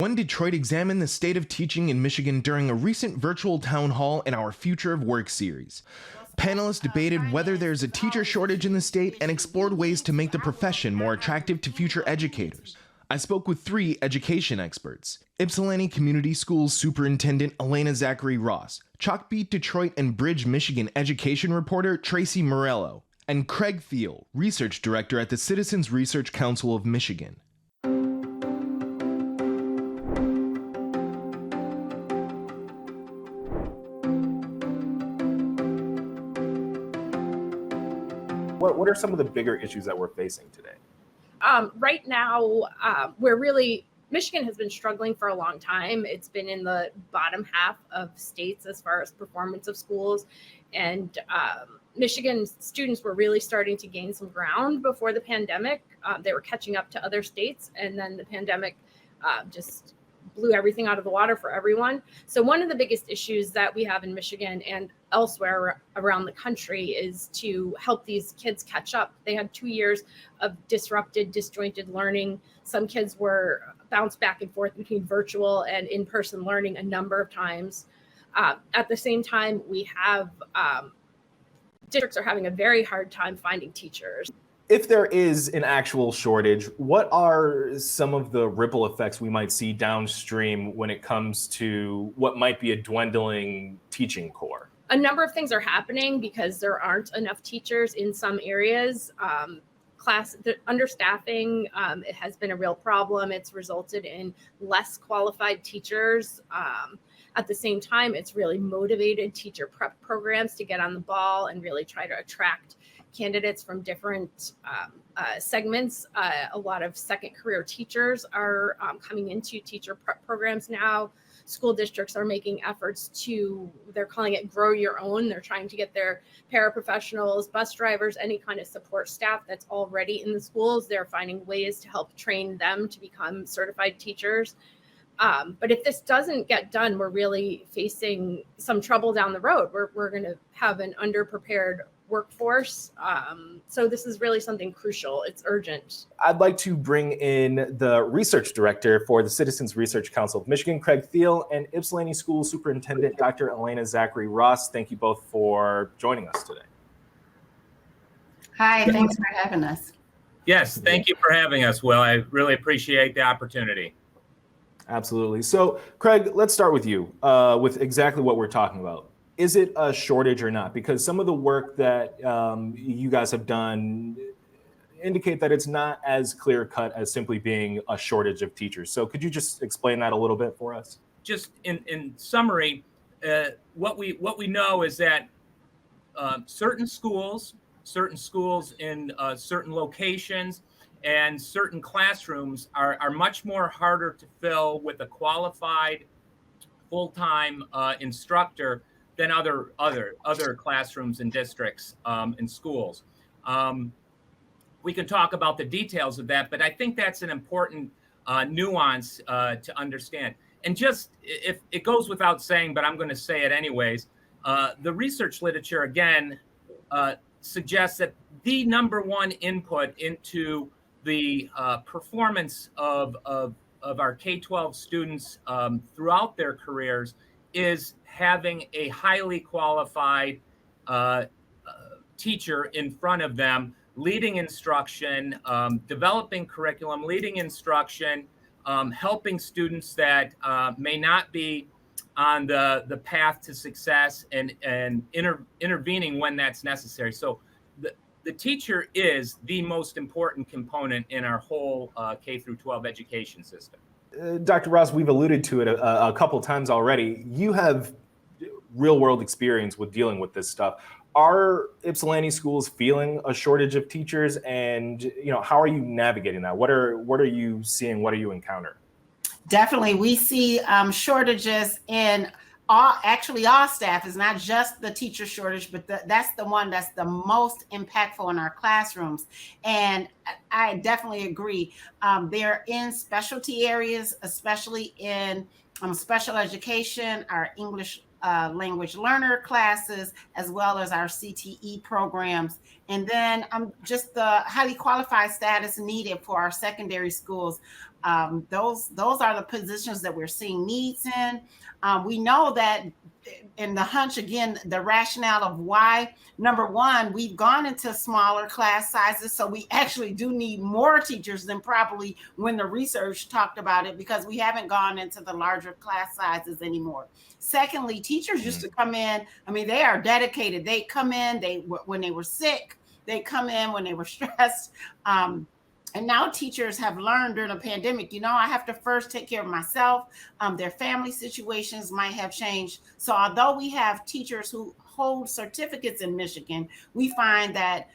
One Detroit examined the state of teaching in Michigan during a recent virtual town hall in our Future of Work series. Panelists debated whether there's a teacher shortage in the state and explored ways to make the profession more attractive to future educators. I spoke with 3 education experts: Ypsilanti Community Schools Superintendent Alena Zachery-Ross, Chalkbeat Detroit and Bridge Michigan education reporter Tracie Mauriello, and Craig Thiel, research director at the Citizens Research Council of Michigan. What are some of the bigger issues that we're facing today? Right now, Michigan has been struggling for a long time. It's been in the bottom half of states as far as performance of schools. And Michigan students were really starting to gain some ground before the pandemic. They were catching up to other states, and then the pandemic just blew everything out of the water for everyone. So one of the biggest issues that we have in Michigan and elsewhere around the country is to help these kids catch up. They had 2 years of disjointed learning. Some kids were bounced back and forth between virtual and in-person learning a number of times. At the same time, we have districts are having a very hard time finding teachers. If there is an actual shortage, what are some of the ripple effects we might see downstream when it comes to what might be a dwindling teaching corps? A number of things are happening because there aren't enough teachers in some areas. The understaffing, it has been a real problem. It's resulted in less qualified teachers. At the same time, it's really motivated teacher prep programs to get on the ball and really try to attract candidates from different segments. A lot of second career teachers are coming into teacher prep programs now. School districts are making efforts they're calling it grow your own. They're trying to get their paraprofessionals, bus drivers, any kind of support staff that's already in the schools. They're finding ways to help train them to become certified teachers. But if this doesn't get done, we're really facing some trouble down the road. We're going to have an underprepared workforce. So this is really something crucial. It's urgent. I'd like to bring in the research director for the Citizens Research Council of Michigan, Craig Thiel, and Ypsilanti School Superintendent, Dr. Alena Zachery-Ross. Thank you both for joining us today. Hi, thanks for having us. Yes, thank you for having us, Will. I really appreciate the opportunity. Absolutely. So, Craig, let's start with you, with exactly what we're talking about. Is it a shortage or not? Because some of the work that you guys have done indicate that it's not as clear cut as simply being a shortage of teachers. So could you just explain that a little bit for us? Just in summary, what we know is that certain schools in certain locations and certain classrooms are much more harder to fill with a qualified full-time instructor than other classrooms and districts and schools. We can talk about the details of that, but I think that's an important nuance to understand. And just, if it goes without saying, but I'm going to say it anyways, the research literature, again, suggests that the number one input into the performance of our K-12 students throughout their careers is having a highly qualified teacher in front of them, leading instruction, developing curriculum, leading instruction, helping students that may not be on the path to success, and intervening when that's necessary. So the teacher is the most important component in our whole K through 12 education system. Dr. Ross, we've alluded to it a couple times already. You have real world experience with dealing with this stuff. Are Ypsilanti schools feeling a shortage of teachers, and how are you navigating that? What are you seeing? What do you encounter? Definitely, we see shortages in all staff. Is not just the teacher shortage, but that's the one that's the most impactful in our classrooms. And I definitely agree. They're in specialty areas, especially in special education, our English language learner classes, as well as our CTE programs. And then just the highly qualified status needed for our secondary schools. Those are the positions that we're seeing needs in. We know that in the hunch, again, the rationale of why, number one, we've gone into smaller class sizes. So we actually do need more teachers than probably when the research talked about it, because we haven't gone into the larger class sizes anymore. Secondly, teachers used to come in. I mean, they are dedicated. They come in, when they were sick, they come in when they were stressed. And now teachers have learned during the pandemic, I have to first take care of myself. Their family situations might have changed. So although we have teachers who hold certificates in Michigan, we find that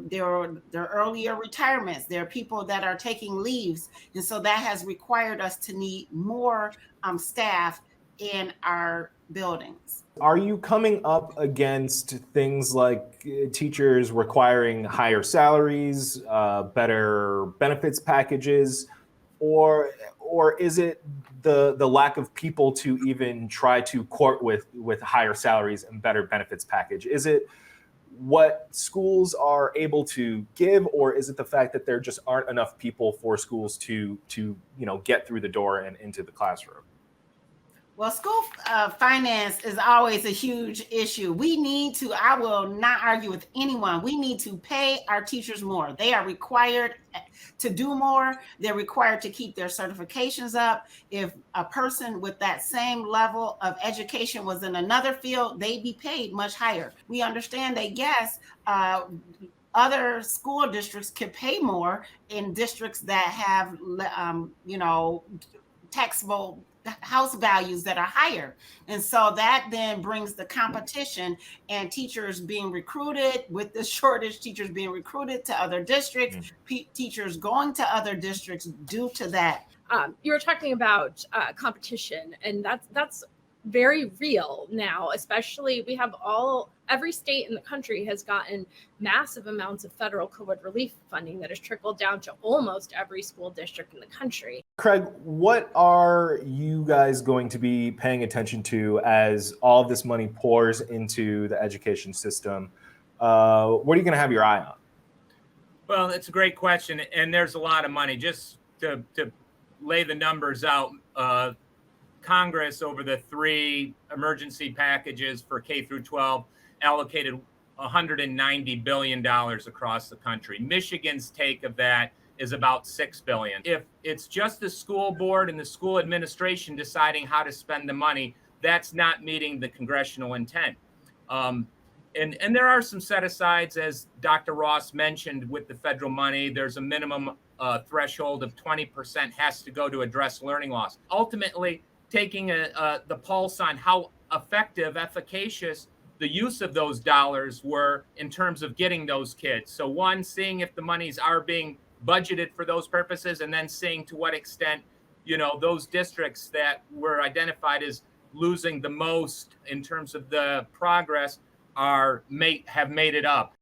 there are earlier retirements. There are people that are taking leaves. And so that has required us to need more staff in our buildings. Are you coming up against things like teachers requiring higher salaries, better benefits packages, or is it the lack of people to even try to court with higher salaries and better benefits package? Is it what schools are able to give, or is it the fact that there just aren't enough people for schools to get through the door and into the classroom? Well, school finance is always a huge issue. We need to, I will not argue with anyone, we need to pay our teachers more. They are required to do more. They're required to keep their certifications up. If a person with that same level of education was in another field, they'd be paid much higher. We understand that, yes, other school districts can pay more in districts that have, taxable house values that are higher. And so that then brings the competition, and teachers being recruited with the shortage, teachers being recruited to other districts, teachers going to other districts due to that. You were talking about competition, and that's very real now. Especially, we have every state in the country has gotten massive amounts of federal COVID relief funding that has trickled down to almost every school district in the country. Craig, what are you guys going to be paying attention to as all of this money pours into the education system? What are you going to have your eye on? Well, it's a great question, and there's a lot of money. Just to lay the numbers out, Congress, over the 3 emergency packages for K through 12, allocated $190 billion across the country. Michigan's take of that is about $6 billion. If it's just the school board and the school administration deciding how to spend the money, that's not meeting the congressional intent. And there are some set-asides, as Dr. Ross mentioned, with the federal money. There's a minimum threshold of 20% has to go to address learning loss. Ultimately, taking the pulse on how efficacious the use of those dollars were in terms of getting those kids. So one, seeing if the monies are being budgeted for those purposes, and then seeing to what extent, those districts that were identified as losing the most in terms of the progress have made it up.